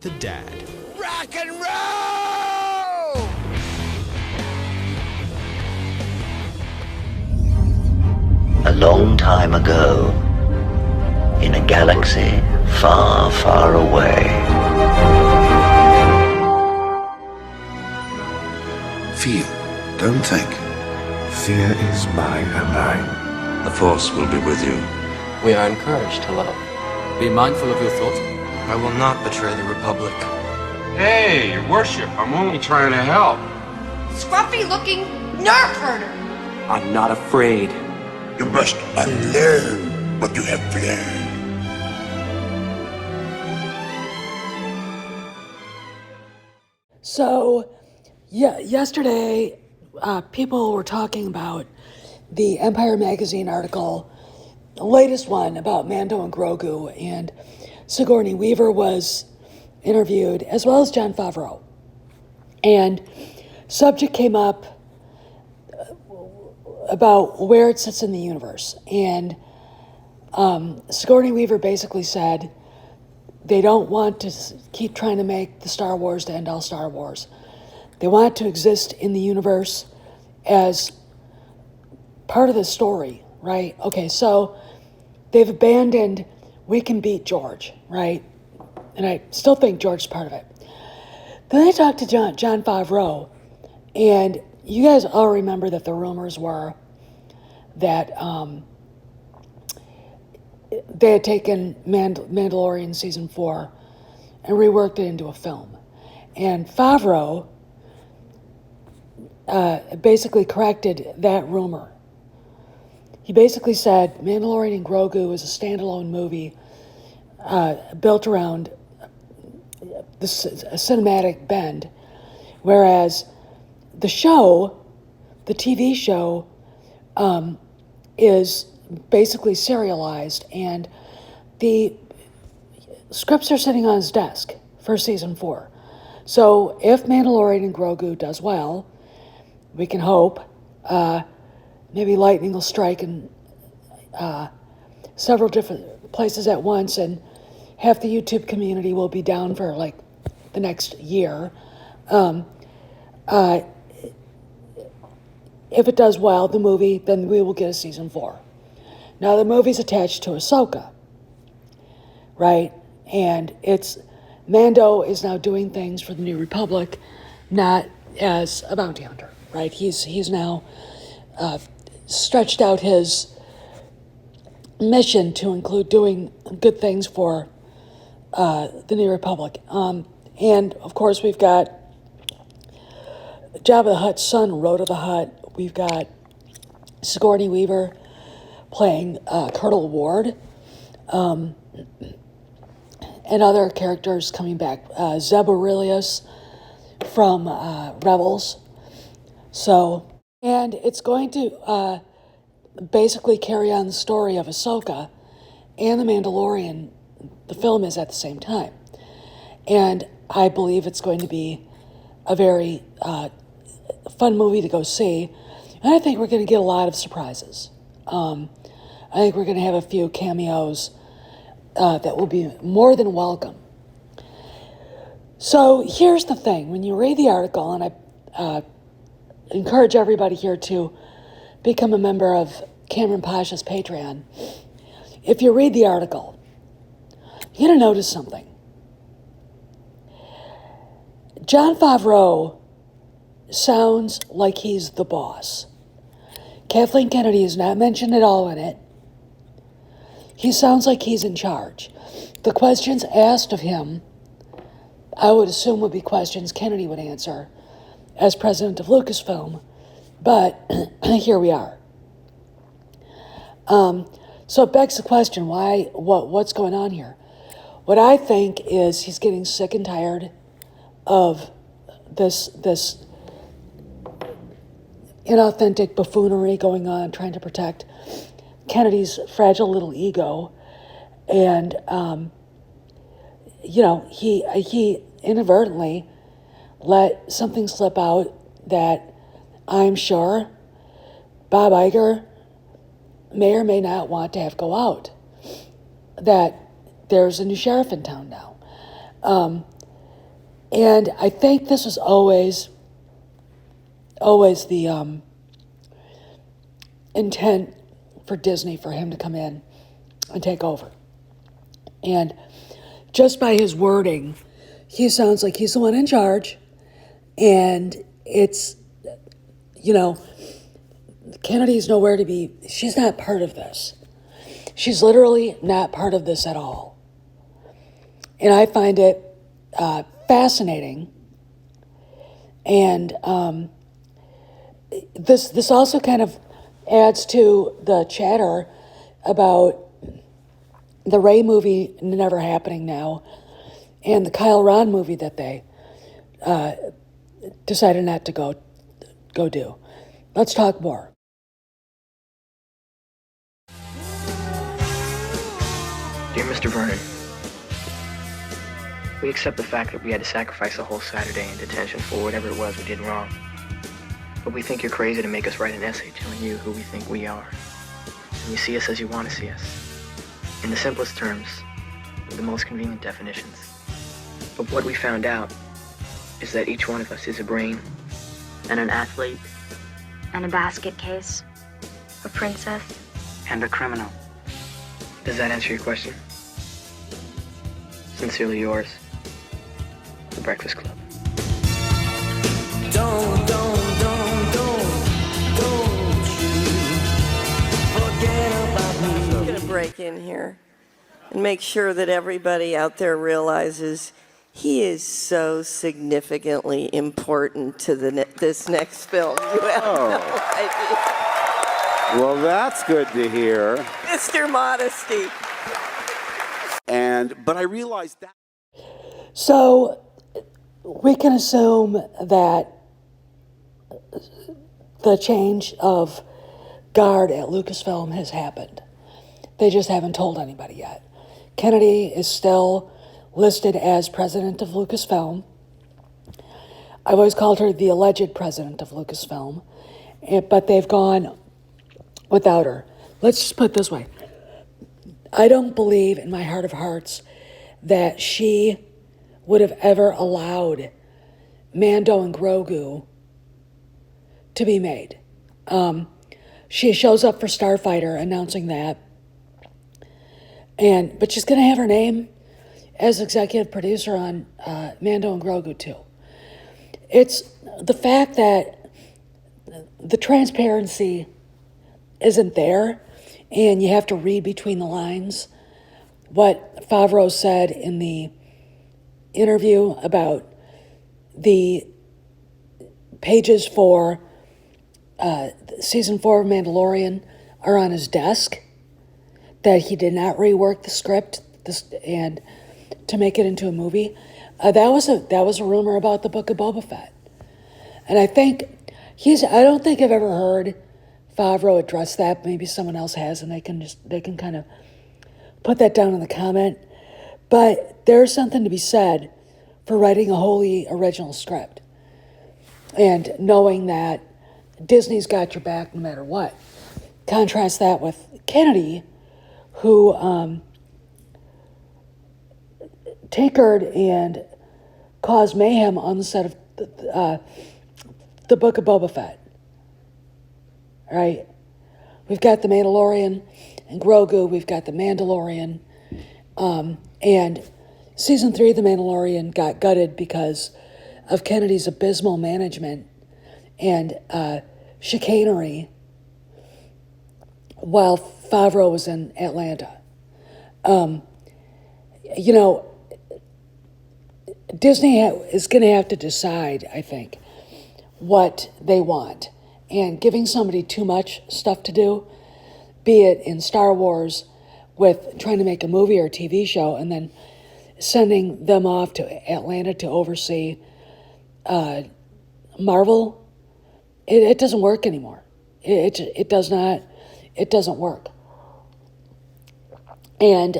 The Dad. Rock and roll! A long time ago, in a galaxy far, far away. Feel, don't think. Fear is my ally. The Force will be with you. We are encouraged to love. Be mindful of your thoughts. I will not betray the Republic. Hey, your worship, I'm only trying to help. Scruffy-looking nerf herder. I'm not afraid. You must unlearn what you have learned. So, yesterday, people were talking about the Empire Magazine article, the latest one about Mando and Grogu, and Sigourney Weaver was interviewed, as well as Jon Favreau. And subject came up about where it sits in the universe. And Sigourney Weaver basically said they don't want to keep trying to make the Star Wars to end all Star Wars. They want it to exist in the universe as part of the story, right? Okay, so they've abandoned we can beat George, right? And I still think George's part of it. Then I talked to Jon Favreau, and you guys all remember that the rumors were that they had taken Mandalorian Season 4 and reworked it into a film. And Favreau basically corrected that rumor. He basically said Mandalorian and Grogu is a standalone movie built around a cinematic bend, whereas the show, the TV show, is basically serialized, and the scripts are sitting on his desk for Season 4. So if Mandalorian and Grogu does well, we can hope maybe lightning will strike in several different places at once, and half the YouTube community will be down for like the next year. If it does well, the movie, then we will get a Season 4. Now, the movie's attached to Ahsoka, right? And Mando is now doing things for the New Republic, not as a bounty hunter, right? He's now stretched out his mission to include doing good things for the New Republic. And, of course, we've got Jabba the Hutt's son, Rhoda the Hutt. We've got Sigourney Weaver playing Colonel Ward, and other characters coming back. Zeb Aurelius from Rebels. So, and it's going to basically carry on the story of Ahsoka and The Mandalorian. The film is at the same time. And I believe it's going to be a very fun movie to go see. And I think we're going to get a lot of surprises. I think we're going to have a few cameos that will be more than welcome. So here's the thing. When you read the article, and I encourage everybody here to become a member of Cameron Pasha's Patreon, if you read the article, you're going to notice something. Jon Favreau sounds like he's the boss. Kathleen Kennedy is not mentioned at all in it. He sounds like he's in charge. The questions asked of him, I would assume, would be questions Kennedy would answer as president of Lucasfilm, but here we are. So it begs the question, what's going on here? What I think is he's getting sick and tired of this inauthentic buffoonery going on, trying to protect Kennedy's fragile little ego. And, he inadvertently let something slip out that I'm sure Bob Iger may or may not want to have go out. That there's a new sheriff in town now. And I think this was always the intent for Disney for him to come in and take over. And just by his wording, he sounds like he's the one in charge. And it's, Kennedy's nowhere to be. She's not part of this. She's literally not part of this at all. And I find it fascinating. And this also kind of adds to the chatter about the Ray movie never happening now, and the Kyle Ron movie that they decided not to go do. Let's talk more. Dear Mr. Vernon, we accept the fact that we had to sacrifice a whole Saturday in detention for whatever it was we did wrong. But we think you're crazy to make us write an essay telling you who we think we are. And you see us as you want to see us. In the simplest terms, with the most convenient definitions. But what we found out is that each one of us is a brain, and an athlete, and a basket case, a princess, and a criminal. Does that answer your question? Sincerely yours, The Breakfast Club. Don't you forget about me. I'm going to break in here and make sure that everybody out there realizes he is so significantly important to this next film. You have no idea. Well, that's good to hear. Mr. Modesty. But I realized that. So we can assume that the change of guard at Lucasfilm has happened. They just haven't told anybody yet. Kennedy is still listed as president of Lucasfilm. I've always called her the alleged president of Lucasfilm, but they've gone without her. Let's just put it this way. I don't believe in my heart of hearts that she would have ever allowed Mando and Grogu to be made. She shows up for Starfighter announcing that, but she's going to have her name as executive producer on Mando and Grogu too. It's the fact that the transparency isn't there, and you have to read between the lines what Favreau said in the interview about the pages for season 4 of Mandalorian are on his desk, that he did not rework the script and to make it into a movie. That was a rumor about the Book of Boba Fett, and I don't think I've ever heard Favreau address that. Maybe someone else has, and they can kind of put that down in the comment. But there's something to be said for writing a wholly original script and knowing that Disney's got your back no matter what. Contrast that with Kennedy, who tinkered and caused mayhem on the set of the Book of Boba Fett. Right? We've got the Mandalorian and Grogu. We've got the Mandalorian. And season 3 of the Mandalorian got gutted because of Kennedy's abysmal management and chicanery while Favreau was in Atlanta. Disney is going to have to decide, I think, what they want. And giving somebody too much stuff to do, be it in Star Wars with trying to make a movie or a TV show, and then sending them off to Atlanta to oversee Marvel, it doesn't work anymore. It doesn't work. And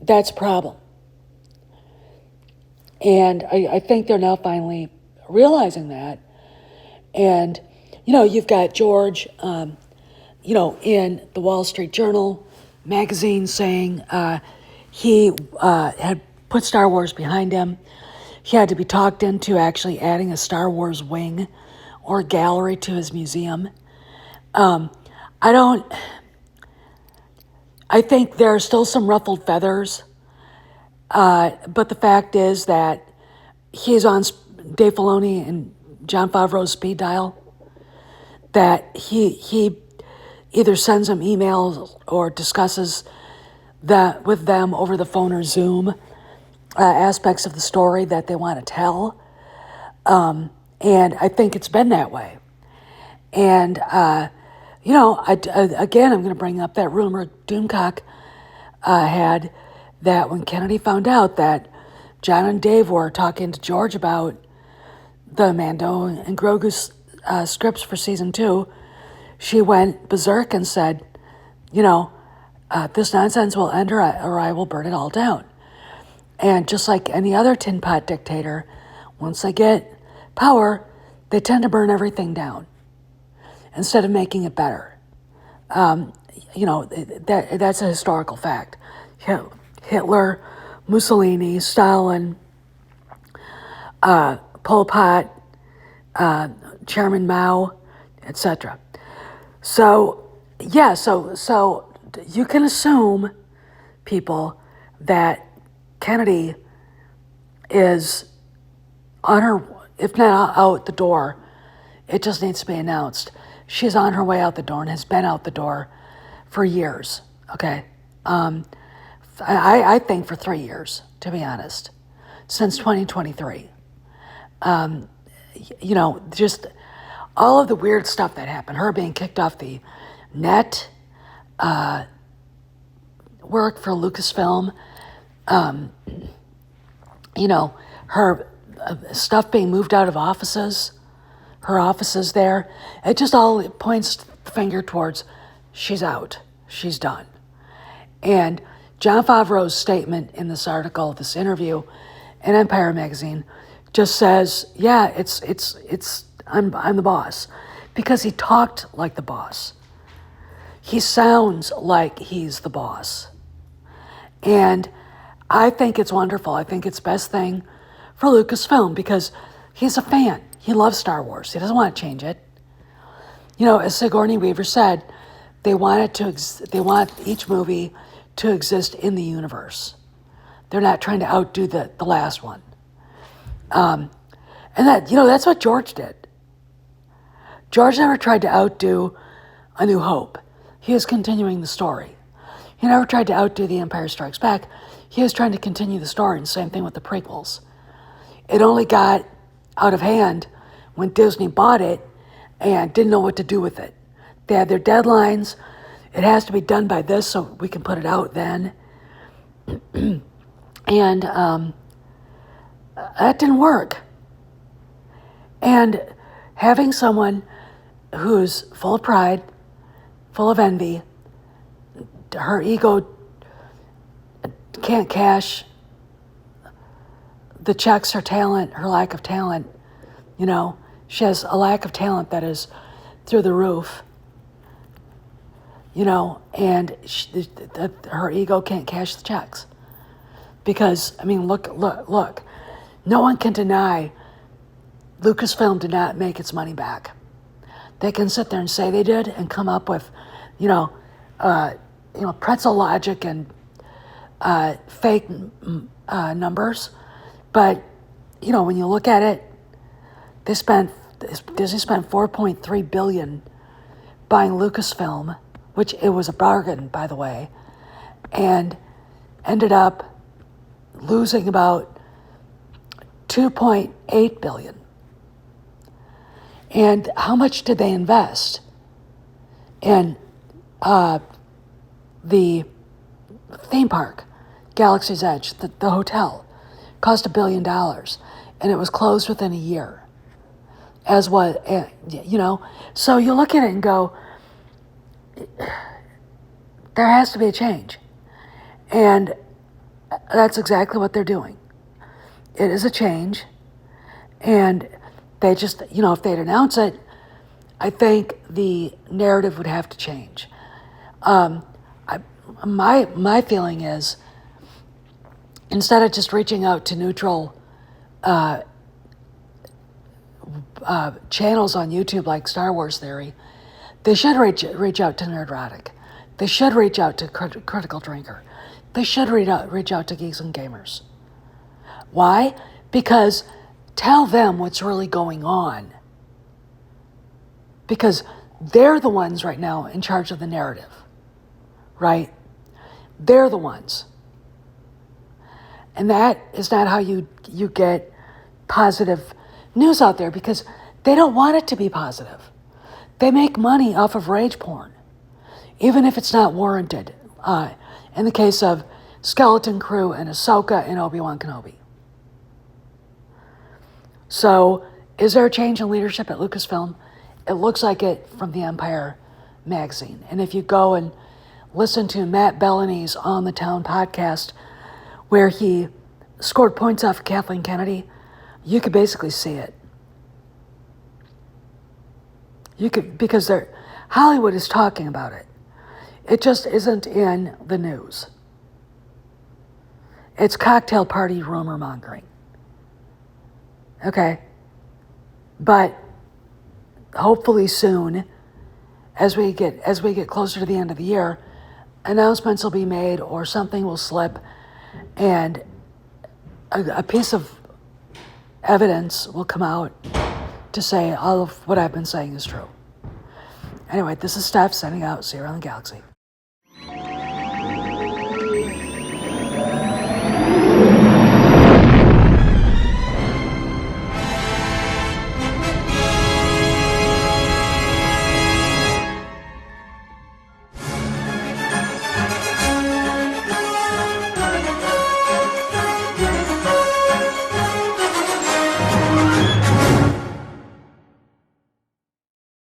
that's a problem. And I think they're now finally realizing that. And, you've got George, in the Wall Street Journal magazine saying he had put Star Wars behind him. he had to be talked into actually adding a Star Wars wing or gallery to his museum. I think there are still some ruffled feathers, but the fact is that he's on Dave Filoni and Jon Favreau's speed dial, that he either sends them emails or discusses that with them over the phone or Zoom, aspects of the story that they want to tell. And I think it's been that way. And, again, I'm going to bring up that rumor Doomcock had, that when Kennedy found out that John and Dave were talking to George about the Mando and Grogu scripts for season 2, she went berserk and said, this nonsense will end or I will burn it all down. And just like any other tin pot dictator, once they get power, they tend to burn everything down instead of making it better. That's a historical fact. Hitler, Mussolini, Stalin, Pol Pot, Chairman Mao, etc. So you can assume, people, that Kennedy is on her, if not out the door, it just needs to be announced. She's on her way out the door and has been out the door for years, okay? I think for 3 years, to be honest, since 2023. Just all of the weird stuff that happened, her being kicked off the net, work for Lucasfilm, her stuff being moved out of offices, her offices there, it just all points the finger towards she's out, she's done. And Jon Favreau's statement in this article, this interview in Empire magazine, just says, yeah, I'm the boss, because he talked like the boss. He sounds like he's the boss. And I think it's wonderful. I think it's best thing for Lucasfilm, because he's a fan. He loves Star Wars. He doesn't want to change it. As Sigourney Weaver said, they want each movie to exist in the universe. They're not trying to outdo the last one. And that's what George did. George never tried to outdo A New Hope. He was continuing the story. He never tried to outdo The Empire Strikes Back. He was trying to continue the story, and same thing with the prequels. It only got out of hand when Disney bought it and didn't know what to do with it. They had their deadlines. It has to be done by this so we can put it out then. And that didn't work. And having someone who's full of pride, full of envy, her ego can't cash the checks, her talent, her lack of talent, she has a lack of talent that is through the roof, and her ego can't cash the checks. Because, look, no one can deny Lucasfilm did not make its money back. They can sit there and say they did and come up with, pretzel logic and fake numbers. But, when you look at it, Disney spent $4.3 billion buying Lucasfilm, which it was a bargain, by the way, and ended up losing about $2.8 billion. And how much did they invest in the theme park, Galaxy's Edge, the hotel? Cost $1 billion, and it was closed within a year. As what, so you look at it and go, there has to be a change. And that's exactly what they're doing. It is a change. And they just, if they'd announce it, I think the narrative would have to change. My feeling is, instead of just reaching out to neutral channels on YouTube like Star Wars Theory, they should reach out to Nerdrotic. They should reach out to Critical Drinker. They should reach out to Geeks and Gamers. Why? Because tell them what's really going on. Because they're the ones right now in charge of the narrative, right? They're the ones. And that is not how you get positive news out there, because they don't want it to be positive. They make money off of rage porn, even if it's not warranted. In the case of Skeleton Crew and Ahsoka and Obi-Wan Kenobi. So, is there a change in leadership at Lucasfilm? It looks like it from the Empire magazine. And if you go and listen to Matt Bellamy's On the Town podcast, where he scored points off Kathleen Kennedy, you could basically see it. You could, because Hollywood is talking about it. It just isn't in the news. It's cocktail party rumor mongering. Okay? But hopefully soon, as we get closer to the end of the year, announcements will be made or something will slip, and a piece of evidence will come out to say all of what I've been saying is true. Anyway, this is Steph signing out. See you around the galaxy.